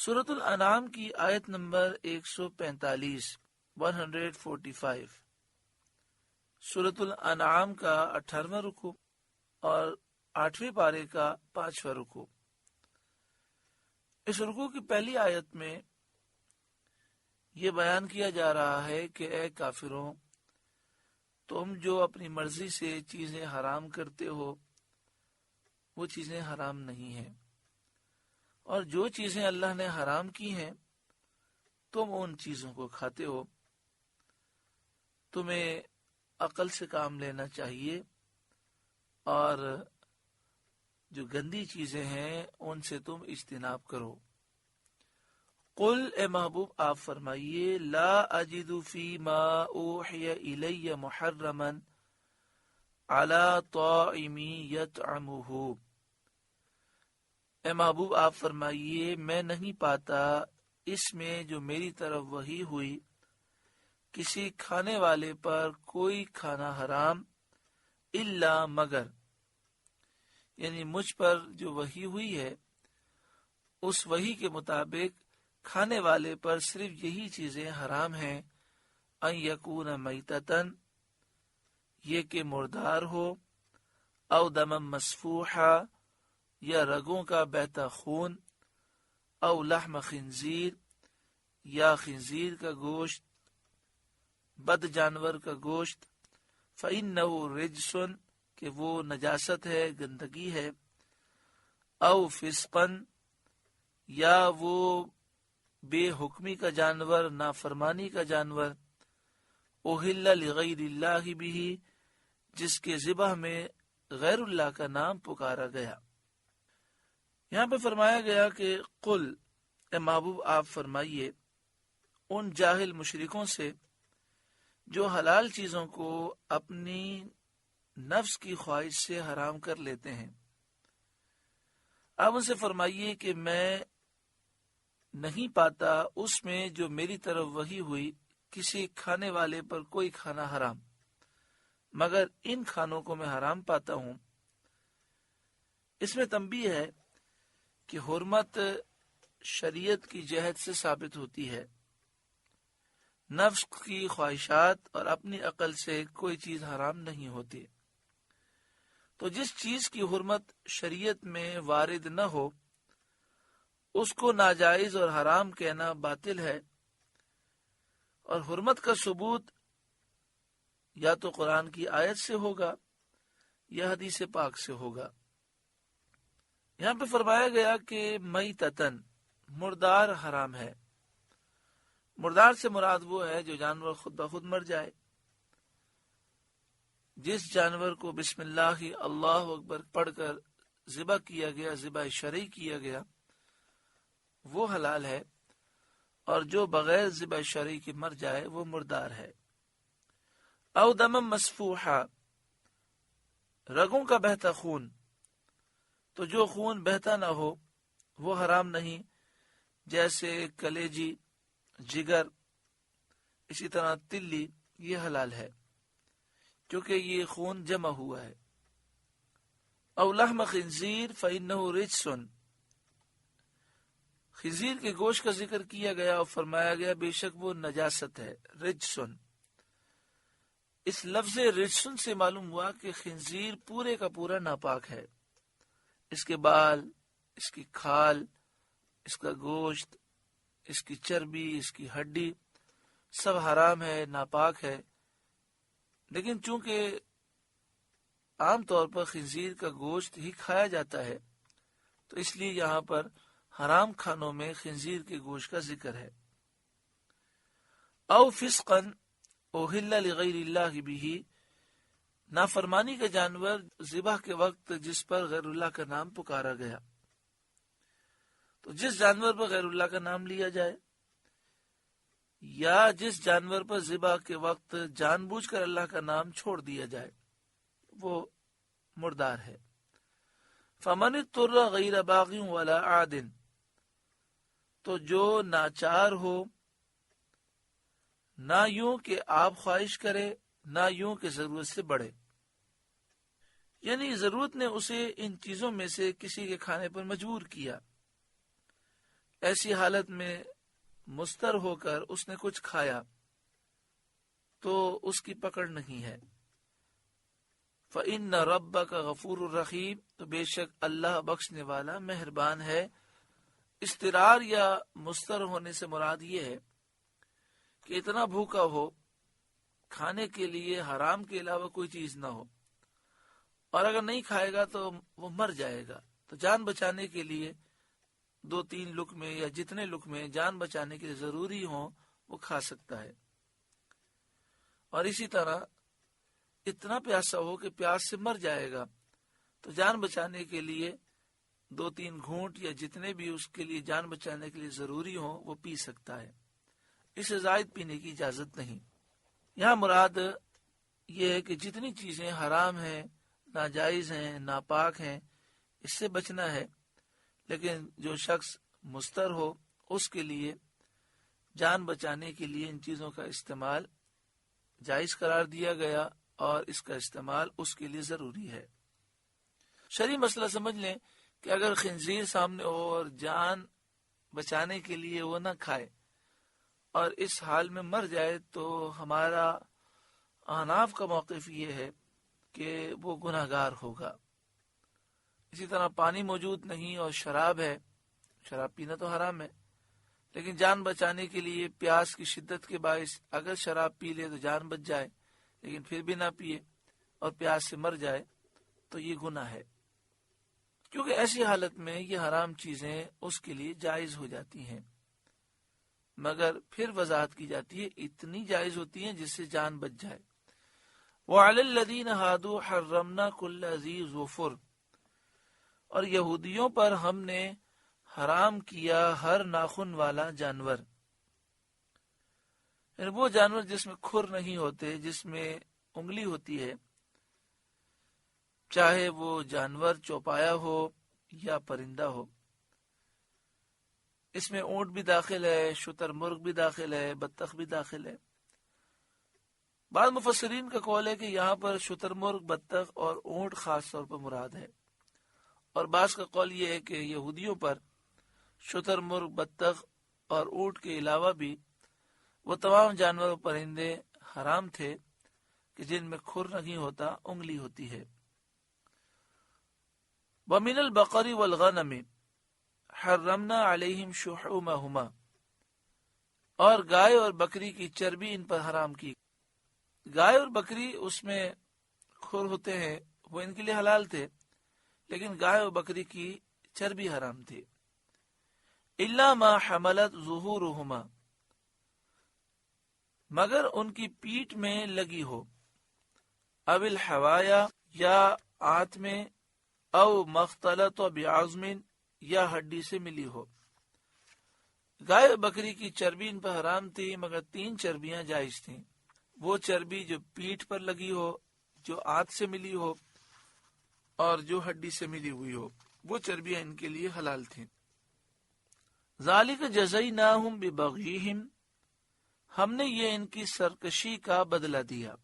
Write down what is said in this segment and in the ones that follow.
سورۃ الانعام کی آیت نمبر 145 145۔ سورۃ الانعام کا 18واں رکوع اور 8ویں پارے کا 5واں رکوع۔ اس رکوع کی پہلی آیت میں یہ بیان کیا جا رہا ہے کہ اے کافروں، تم جو اپنی مرضی سے چیزیں حرام کرتے ہو وہ چیزیں حرام نہیں ہیں، اور جو چیزیں اللہ نے حرام کی ہیں تم ان چیزوں کو کھاتے ہو۔ تمہیں عقل سے کام لینا چاہیے اور جو گندی چیزیں ہیں ان سے تم اجتناب کرو۔ قل، اے محبوب آپ فرمائیے، لا اجد فیما اوحی الی محرما علی طاعم یطعمہ۔ اے محبوب آپ فرمائیے، میں نہیں پاتا اس میں جو میری طرف وحی ہوئی کسی کھانے والے پر کوئی کھانا حرام، الا مگر، یعنی مجھ پر جو وحی ہوئی ہے اس وحی کے مطابق کھانے والے پر صرف یہی چیزیں حرام ہیں، ان یکون میتتن، یہ کہ مردار ہو، او دم مسفوحا، یا رگوں کا بہتا خون، او لحم خنزیر، یا خنزیر کا گوشت، بد جانور کا گوشت، فإنہ رجس، کہ وہ نجاست ہے، گندگی ہے، او فسقن، یا وہ بے حکمی کا جانور، نافرمانی کا جانور، اہل لغیر اللہ بھی، جس کے ذبح میں غیر اللہ کا نام پکارا گیا۔ یہاں پہ فرمایا گیا کہ قل، اے محبوب آپ فرمائیے ان جاہل مشرکوں سے جو حلال چیزوں کو اپنی نفس کی خواہش سے حرام کر لیتے ہیں، آپ ان سے فرمائیے کہ میں نہیں پاتا اس میں جو میری طرف وحی ہوئی کسی کھانے والے پر کوئی کھانا حرام، مگر ان کھانوں کو میں حرام پاتا ہوں۔ اس میں تنبیہ ہے کہ حرمت شریعت کی جہت سے ثابت ہوتی ہے، نفس کی خواہشات اور اپنی عقل سے کوئی چیز حرام نہیں ہوتی۔ تو جس چیز کی حرمت شریعت میں وارد نہ ہو اس کو ناجائز اور حرام کہنا باطل ہے، اور حرمت کا ثبوت یا تو قرآن کی آیت سے ہوگا یا حدیث پاک سے ہوگا۔ یہاں پہ فرمایا گیا کہ میتتن، مردار حرام ہے۔ مردار سے مراد وہ ہے جو جانور خود بخود مر جائے۔ جس جانور کو بسم اللہ اللہ اکبر پڑھ کر ذبح کیا گیا، ذبح شرعی کیا گیا، وہ حلال ہے، اور جو بغیر ذبح شرعی کے مر جائے وہ مردار ہے۔ او دم مسفوحا، رگوں کا بہتا خون، تو جو خون بہتا نہ ہو وہ حرام نہیں، جیسے کلیجی، جگر، اسی طرح تلی، یہ حلال ہے کیونکہ یہ خون جمع ہوا ہے۔ او لحم خنزیر فإنہ رجس، خنزیر کے گوشت کا ذکر کیا گیا اور فرمایا گیا بے شک وہ نجاست ہے، رجسن۔ اس لفظ رجسن سے معلوم ہوا کہ خنزیر پورے کا پورا ناپاک ہے، اس کے بال، اس کی کھال، اس کا گوشت، اس کی چربی، اس کی ہڈی، سب حرام ہے، ناپاک ہے۔ لیکن چونکہ عام طور پر خنزیر کا گوشت ہی کھایا جاتا ہے تو اس لیے یہاں پر حرام کھانوں میں خنزیر کے گوشت کا ذکر ہے۔ او فسقن اہل لغیر اللہ بھی، نافرمانی کا جانور ذبح کے وقت جس پر غیر اللہ کا نام پکارا گیا۔ تو جس جانور پر غیر اللہ کا نام لیا جائے یا جس جانور پر ذبح کے وقت جان بوجھ کر اللہ کا نام چھوڑ دیا جائے وہ مردار ہے۔ فمن اضطر غیر باغ ولا عاد، تو جو ناچار ہو، نہ یوں کہ آپ خواہش کرے، نہ یوں کہ ضرورت سے بڑھے، یعنی ضرورت نے اسے ان چیزوں میں سے کسی کے کھانے پر مجبور کیا، ایسی حالت میں مستر ہو کر اس نے کچھ کھایا تو اس کی پکڑ نہیں ہے۔ فَإِنَّ رَبَّكَ غَفُورٌ رَحِيمٌ، تو بے شک اللہ بخشنے والا مہربان ہے۔ استرار یا مستر ہونے سے مراد یہ ہے کہ اتنا بھوکا ہو، کھانے کے لیے حرام کے علاوہ کوئی چیز نہ ہو، اور اگر نہیں کھائے گا تو وہ مر جائے گا، تو جان بچانے کے لیے 2-3 لقمے یا جتنے لقمے جان بچانے کے لیے ضروری ہوں وہ کھا سکتا ہے۔ اور اسی طرح اتنا پیاسا ہو کہ پیاس سے مر جائے گا تو جان بچانے کے لیے 2-3 گھونٹ یا جتنے بھی اس کے لیے جان بچانے کے لیے ضروری ہوں وہ پی سکتا ہے، اسے زائد پینے کی اجازت نہیں۔ یہاں مراد یہ ہے کہ جتنی چیزیں حرام ہیں، ناجائز ہیں، ناپاک ہیں، اس سے بچنا ہے، لیکن جو شخص مستر ہو اس کے لیے جان بچانے کے لیے ان چیزوں کا استعمال جائز قرار دیا گیا اور اس کا استعمال اس کے لیے ضروری ہے۔ شرعی مسئلہ سمجھ لیں کہ اگر خنزیر سامنے ہو اور جان بچانے کے لیے وہ نہ کھائے اور اس حال میں مر جائے تو ہمارا احناف کا موقف یہ ہے کہ وہ گناہگار ہوگا۔ اسی طرح پانی موجود نہیں اور شراب ہے، شراب پینا تو حرام ہے، لیکن جان بچانے کے لیے پیاس کی شدت کے باعث اگر شراب پی لے تو جان بچ جائے، لیکن پھر بھی نہ پیے اور پیاس سے مر جائے تو یہ گناہ ہے، کیونکہ ایسی حالت میں یہ حرام چیزیں اس کے لیے جائز ہو جاتی ہیں، مگر پھر وضاحت کی جاتی ہے اتنی جائز ہوتی ہیں جس سے جان بچ جائے۔ وَعَلَى الَّذِينَ هَادُوا حَرَّمْنَا كُلَّ ذِي ظُفُرٍ، اور یہودیوں پر ہم نے حرام کیا ہر ناخن والا جانور، یعنی وہ جانور جس میں کھر نہیں ہوتے، جس میں انگلی ہوتی ہے، چاہے وہ جانور چوپایا ہو یا پرندہ ہو۔ اس میں اونٹ بھی داخل ہے، شتر مرغ بھی داخل ہے، بطخ بھی داخل ہے۔ بعض مفسرین کا قول ہے کہ یہاں پر شتر مرغ، بطخ اور اونٹ خاص طور پر مراد ہے، اور بعض کا قول یہ ہے کہ یہودیوں پر شتر مرغ، بطخ اور اونٹ کے علاوہ بھی وہ تمام جانور و پرندے حرام تھے کہ جن میں کھر نہیں ہوتا، انگلی ہوتی ہے۔ وَمِنَ الْبَقَرِ وَالْغَنَمِ حَرَّمْنَا عَلَيْهِمْ شُحُومَهُمَا، اور گائے اور بکری کی چربی ان پر حرام کی۔ گائے اور بکری اس میں کھر ہوتے ہیں، وہ ان کے لیے حلال تھے، لیکن گائے اور بکری کی چربی حرام تھی۔ إِلَّا مَا حَمَلَتْ ظُهُورُهُمَا، مگر ان کی پیٹھ میں لگی ہو، او الحوایا، یا آنت میں، او مختلط بعظم، یا ہڈی سے ملی ہو۔ گائے بکری کی چربی ان پر حرام تھی، مگر 3 چربیاں جائز تھیں۔ وہ چربی جو پیٹھ پر لگی ہو، جو آنت سے ملی ہو، اور جو ہڈی سے ملی ہوئی ہو، وہ چربیاں ان کے لیے حلال تھیں۔ ذالک جزیناہم ببغیہم، ہم نے یہ ان کی سرکشی کا بدلہ دیا۔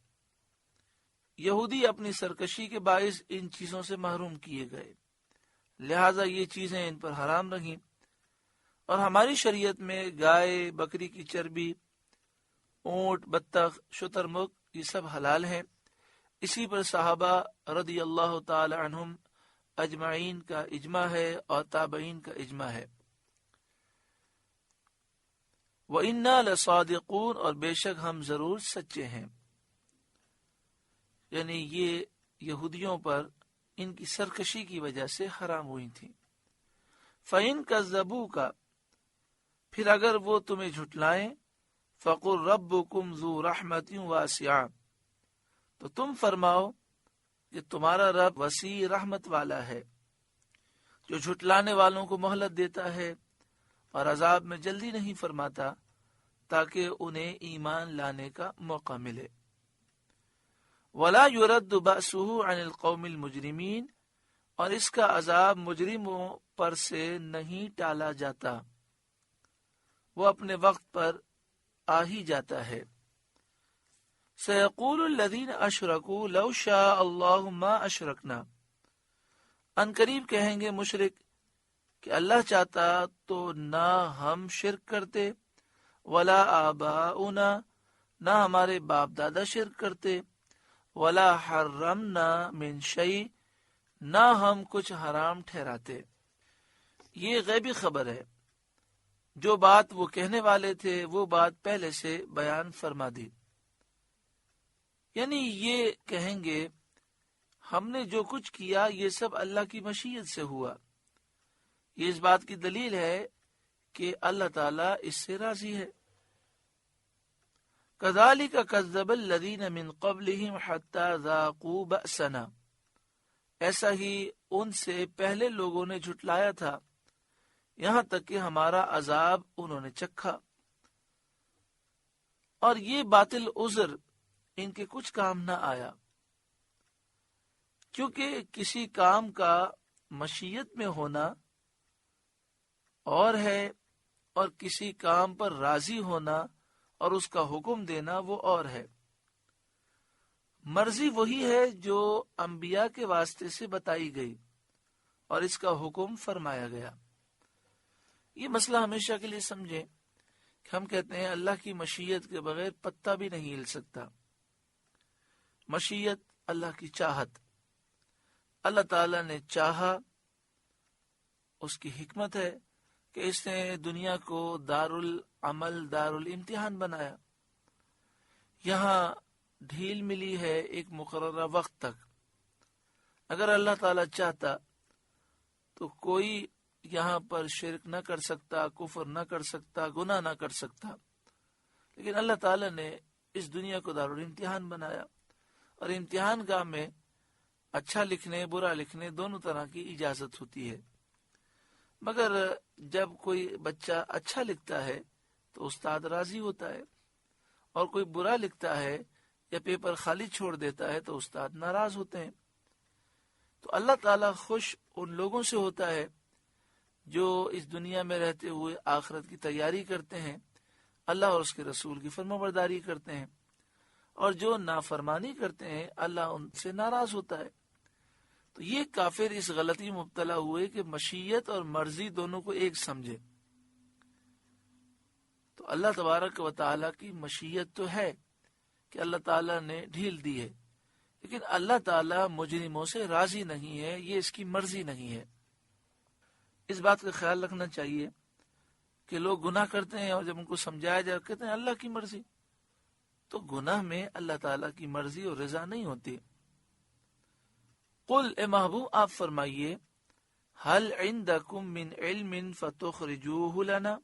یہودی اپنی سرکشی کے باعث ان چیزوں سے محروم کیے گئے، لہٰذا یہ چیزیں ان پر حرام رہیں، اور ہماری شریعت میں گائے بکری کی چربی، اونٹ، بطخ، شتر مرغ، یہ سب حلال ہیں۔ اسی پر صحابہ رضی اللہ تعالی عنہم اجمعین کا اجماع ہے اور تابعین کا اجماع ہے۔ وَإِنَّا لَصَادِقُونَ، اور بے شک ہم ضرور سچے ہیں، یعنی یہ یہودیوں پر ان کی سرکشی کی وجہ سے حرام ہوئی تھی۔ فَإِن كَذَّبُوكَ، پھر اگر وہ تمہیں جھٹلائیں، فَقُلْ رَبُّكُمْ ذُو رَحْمَةٍ وَاسِعَةٍ، تو تم فرماؤ کہ تمہارا رب وسیع رحمت والا ہے، جو جھٹلانے والوں کو مہلت دیتا ہے اور عذاب میں جلدی نہیں فرماتا تاکہ انہیں ایمان لانے کا موقع ملے۔ وَلَا يُرَدُّ بَأْسُهُ عَنِ الْقَوْمِ الْمُجْرِمِينَ، اور اس کا عذاب مجرموں پر سے نہیں ٹالا جاتا، وہ اپنے وقت پر آ ہی جاتا ہے۔ سَيَقُولُ الَّذِينَ أَشْرَكُوا لَوْ شَاءَ اللَّهُ مَا أَشْرَكْنَا، ان قریب کہیں گے مشرک کہ اللہ چاہتا تو نہ ہم شرک کرتے، ولا آباؤنا، نہ ہمارے باپ دادا شرک کرتے، ولا حرمنا من شیء، نہ ہم کچھ حرام ٹھہراتے۔ یہ غیبی خبر ہے، جو بات وہ کہنے والے تھے وہ بات پہلے سے بیان فرما دی۔ یعنی یہ کہیں گے ہم نے جو کچھ کیا یہ سب اللہ کی مشیت سے ہوا۔ یہ اس بات کی دلیل ہے کہ اللہ تعالیٰ اس سے راضی ہے۔ كذلك كذب الذين من قبلهم حتى ذاقوا بأسنا، ایسا ہی ان سے پہلے لوگوں نے جھٹلایا تھا یہاں تک کہ ہمارا عذاب انہوں نے چکھا۔ اور یہ باطل عذر ان کے کچھ کام نہ آیا، کیونکہ کسی کام کا مشیت میں ہونا اور ہے، اور کسی کام پر راضی ہونا اور اس کا حکم دینا وہ اور ہے۔ مرضی وہی ہے جو انبیاء کے واسطے سے بتائی گئی اور اس کا حکم فرمایا گیا۔ یہ مسئلہ ہمیشہ کے لیے سمجھیں کہ ہم کہتے ہیں اللہ کی مشیت کے بغیر پتا بھی نہیں ہل سکتا۔ مشیت اللہ کی چاہت، اللہ تعالیٰ نے چاہا، اس کی حکمت ہے کہ اس نے دنیا کو دار العمل، دار الامتحان بنایا۔ یہاں ڈھیل ملی ہے ایک مقررہ وقت تک۔ اگر اللہ تعالیٰ چاہتا تو کوئی یہاں پر شرک نہ کر سکتا، کفر نہ کر سکتا، گناہ نہ کر سکتا، لیکن اللہ تعالیٰ نے اس دنیا کو دار الامتحان بنایا، اور امتحان گاہ میں اچھا لکھنے برا لکھنے دونوں طرح کی اجازت ہوتی ہے۔ مگر جب کوئی بچہ اچھا لکھتا ہے تو استاد راضی ہوتا ہے، اور کوئی برا لکھتا ہے یا پیپر خالی چھوڑ دیتا ہے تو استاد ناراض ہوتے ہیں۔ تو اللہ تعالیٰ خوش ان لوگوں سے ہوتا ہے جو اس دنیا میں رہتے ہوئے آخرت کی تیاری کرتے ہیں، اللہ اور اس کے رسول کی فرمانبرداری کرتے ہیں، اور جو نافرمانی کرتے ہیں اللہ ان سے ناراض ہوتا ہے۔ تو یہ کافر اس غلطی میں مبتلا ہوئے کہ مشیت اور مرضی دونوں کو ایک سمجھے۔ تو اللہ تبارک و تعالیٰ کی مشیت تو ہے کہ اللہ تعالیٰ نے ڈھیل دی ہے، لیکن اللہ تعالیٰ مجرموں سے راضی نہیں ہے، یہ اس کی مرضی نہیں ہے۔ اس بات کا خیال رکھنا چاہیے کہ لوگ گناہ کرتے ہیں اور جب ان کو سمجھایا جائے کہتے ہیں اللہ کی مرضی، تو گناہ میں اللہ تعالیٰ کی مرضی اور رضا نہیں ہوتی۔ قل، اے محبوب آپ فرمائیے، هل عندکم من علم فتخرجوه لنا،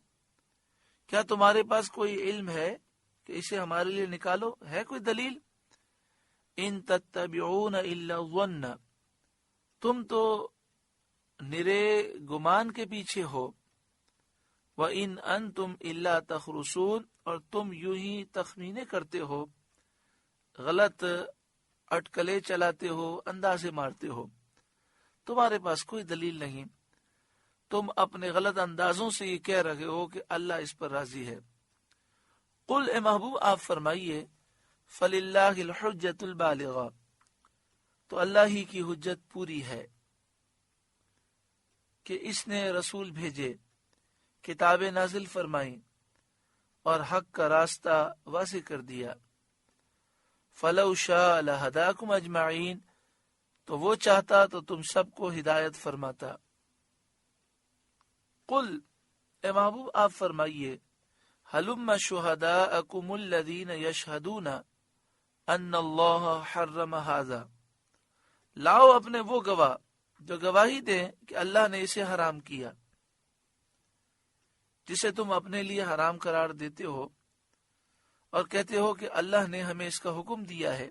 کیا تمہارے پاس کوئی علم ہے کہ اسے ہمارے لیے نکالو، ہے کوئی دلیل؟ ان تتبعون الا الظن، تم تو نرے گمان کے پیچھے ہو، وان انتم الا تخرصون، اور تم یوں ہی تخمینے کرتے ہو، غلط اٹکلے چلاتے ہو، اندازے مارتے ہو، تمہارے پاس کوئی دلیل نہیں، تم اپنے غلط اندازوں سے یہ کہہ رہے ہو کہ اللہ اس پر راضی ہے۔ قل، اے محبوب آپ فرمائیے، فللہ الحجۃ البالغہ، تو اللہ ہی کی حجت پوری ہے کہ اس نے رسول بھیجے، کتابیں نازل فرمائیں اور حق کا راستہ واضح کر دیا۔ فلو شاء لہداکم اجمعین، تو وہ چاہتا تو تم سب کو ہدایت فرماتا۔ قل، اے محبوب آپ فرمائیے، ہلم شہداءکم الذین یشہدون ان اللہ حرم ھذا، لاؤ اپنے وہ گواہ جو گواہی دیں کہ اللہ نے اسے حرام کیا، جسے تم اپنے لیے حرام قرار دیتے ہو اور کہتے ہو کہ اللہ نے ہمیں اس کا حکم دیا ہے،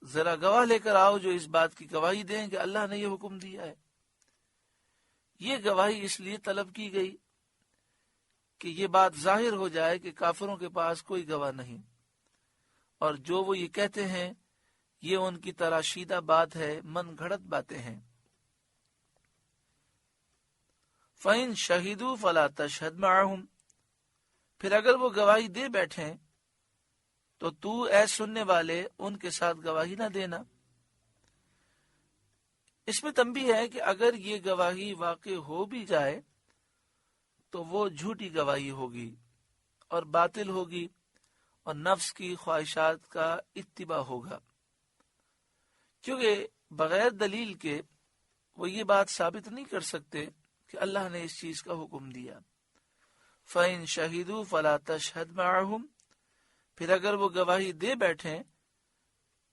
ذرا گواہ لے کر آؤ جو اس بات کی گواہی دیں کہ اللہ نے یہ حکم دیا ہے۔ یہ گواہی اس لیے طلب کی گئی کہ یہ بات ظاہر ہو جائے کہ کافروں کے پاس کوئی گواہ نہیں، اور جو وہ یہ کہتے ہیں یہ ان کی تراشیدہ بات ہے، من گھڑت باتیں ہیں۔ فَإِن شَهِدُوا فَلَا تَشْهَدْ مَعَهُمْ، پھر اگر وہ گواہی دے بیٹھیں تو اے سننے والے ان کے ساتھ گواہی نہ دینا۔ اس میں تنبیہ ہے کہ اگر یہ گواہی واقع ہو بھی جائے تو وہ جھوٹی گواہی ہوگی اور باطل ہوگی اور نفس کی خواہشات کا اتباع ہوگا، کیونکہ بغیر دلیل کے وہ یہ بات ثابت نہیں کر سکتے کہ اللہ نے اس چیز کا حکم دیا۔ فَإِن شَهِدُوا فَلَا تَشْهَدْ مَعَهُمْ، پھر اگر وہ گواہی دے بیٹھیں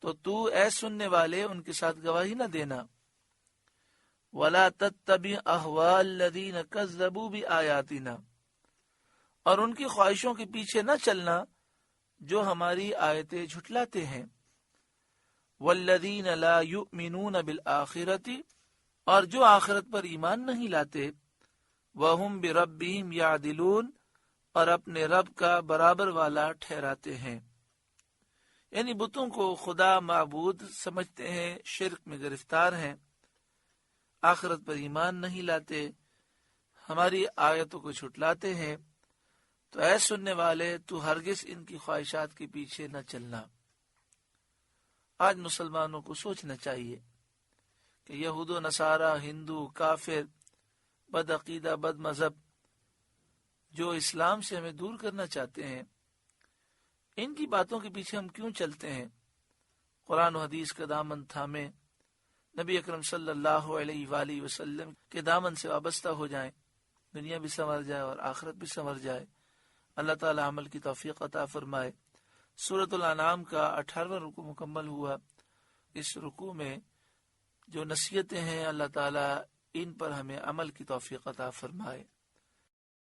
تو اے سننے والے ان کے ساتھ گواہی نہ دینا۔ وَلَا تَتَّبِعْ أَهْوَاءَ الَّذِينَ كَذَّبُوا بِآيَاتِنَا، اور ان کی خواہشوں کے پیچھے نہ چلنا جو ہماری آیتیں جھٹلاتے ہیں۔ وَالَّذِينَ لَا يُؤْمِنُونَ بِالْآخِرَةِ، اور جو آخرت پر ایمان نہیں لاتے۔ وَهُمْ بِرَبِّهِمْ يَعْدِلُونَ، اور اپنے رب کا برابر والا ٹھہراتے ہیں، یعنی بتوں کو خدا معبود سمجھتے ہیں، شرک میں گرفتار ہیں، آخرت پر ایمان نہیں لاتے، ہماری آیتوں کو چھٹلاتے ہیں۔ تو اے سننے والے تو ہرگز ان کی خواہشات کے پیچھے نہ چلنا۔ آج مسلمانوں کو سوچنا چاہیے کہ یہود و نصارہ، ہندو، کافر، بد عقیدہ، بد مذہب جو اسلام سے ہمیں دور کرنا چاہتے ہیں، ان کی باتوں کے پیچھے ہم کیوں چلتے ہیں؟ قرآن و حدیث کا دامن تھامیں، نبی اکرم صلی اللہ علیہ وآلہ وسلم کے دامن سے وابستہ ہو جائیں، دنیا بھی سنور جائے اور آخرت بھی سنور جائے۔ اللہ تعالی عمل کی توفیق عطا فرمائے۔ سورۃ الانعام کا 18واں رکوع مکمل ہوا۔ اس رکوع میں جو نصیحتیں ہیں اللہ تعالی ان پر ہمیں عمل کی توفیق عطا فرمائے۔